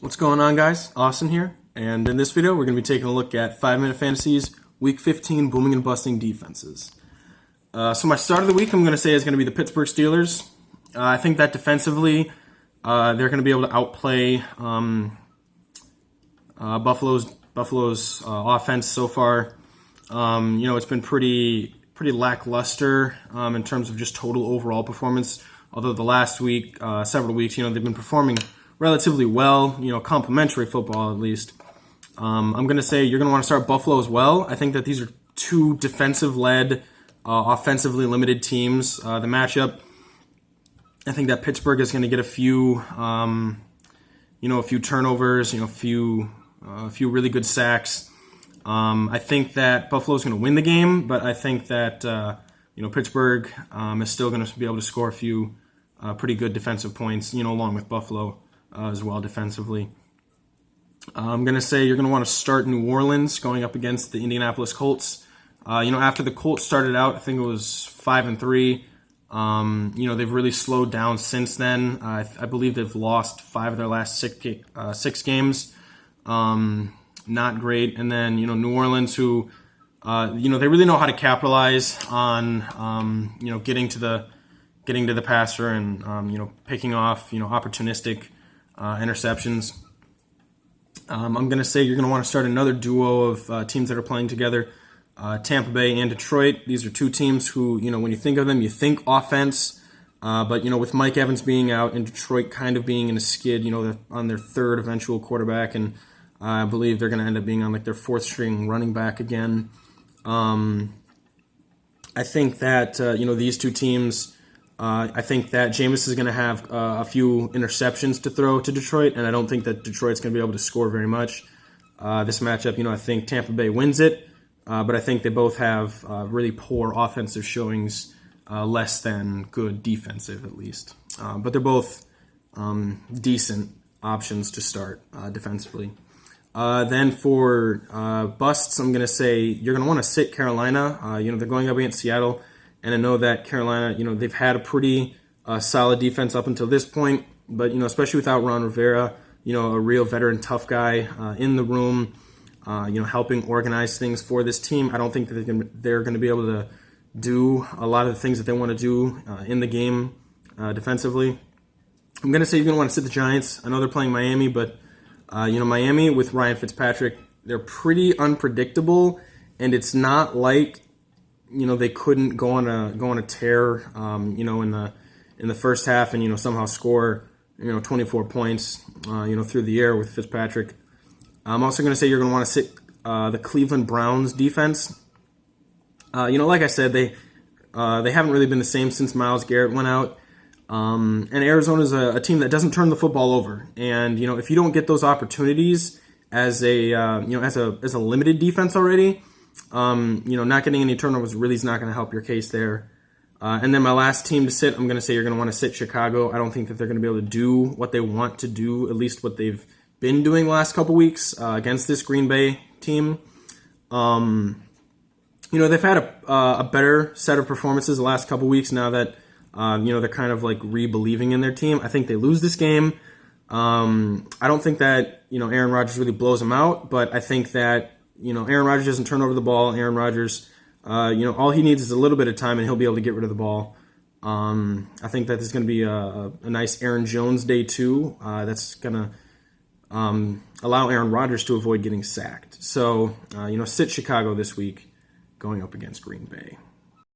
What's going on, guys? Austin here, and in this video we're going to be taking a look at 5-Minute Fantasy's Week 15 booming and busting defenses. So my start of the week I'm going to say is going to be the Pittsburgh Steelers. I think that defensively they're going to be able to outplay Buffalo's offense so far. It's been pretty lackluster in terms of just total overall performance. Although the last week, several weeks, they've been performing relatively well, complimentary football at least. I'm going to say you're going to want to start Buffalo as well. I think that these are two defensive-led, offensively limited teams. The matchup, I think that Pittsburgh is going to get a few turnovers, a few really good sacks. I think that Buffalo is going to win the game, but I think that Pittsburgh is still going to be able to score a few pretty good defensive points, along with Buffalo as well defensively. I'm going to say you're going to want to start New Orleans going up against the Indianapolis Colts. After the Colts started out, I think it was 5-3. They've really slowed down since then. I believe they've lost 5 of their last 6 games. Not great. And then, New Orleans, who, they really know how to capitalize on, getting to the passer and, picking off, opportunistic interceptions. I'm going to say you're going to want to start another duo of teams that are playing together, Tampa Bay and Detroit. These are two teams who, when you think of them, you think offense. But, with Mike Evans being out and Detroit kind of being in a skid, they're on their third eventual quarterback, and I believe they're going to end up being on their fourth string running back again. I think that, these two teams, I think that Jameis is going to have a few interceptions to throw to Detroit, and I don't think that Detroit's going to be able to score very much. This matchup, I think Tampa Bay wins it, but I think they both have really poor offensive showings, less than good defensive at least. But they're both decent options to start defensively. Then for busts, I'm going to say you're going to want to sit Carolina. They're going up against Seattle, and I know that Carolina, they've had a pretty solid defense up until this point, but, especially without Ron Rivera, a real veteran tough guy in the room, helping organize things for this team. I don't think that they're going to be able to do a lot of the things that they want to do in the game defensively. I'm going to say you're going to want to sit the Giants. I know they're playing Miami, but Miami with Ryan Fitzpatrick, they're pretty unpredictable, and it's not like, they couldn't go on a tear, in the first half and, somehow score, 24 points, through the air with Fitzpatrick. I'm also going to say you're going to want to sit the Cleveland Browns defense. Like I said, they haven't really been the same since Myles Garrett went out. And Arizona's a team that doesn't turn the football over. And, if you don't get those opportunities as a limited defense already, not getting any turnovers really is not going to help your case there. And then my last team to sit, I'm going to say you're going to want to sit Chicago. I don't think that they're going to be able to do what they want to do, at least what they've been doing the last couple weeks against this Green Bay team. They've had a better set of performances the last couple weeks now that they're kind of like re-believing in their team. I think they lose this game. I don't think that, Aaron Rodgers really blows them out, but I think that, Aaron Rodgers doesn't turn over the ball. Aaron Rodgers, all he needs is a little bit of time and he'll be able to get rid of the ball. I think that there's going to be a nice Aaron Jones day too. That's going to allow Aaron Rodgers to avoid getting sacked. So, sit Chicago this week going up against Green Bay.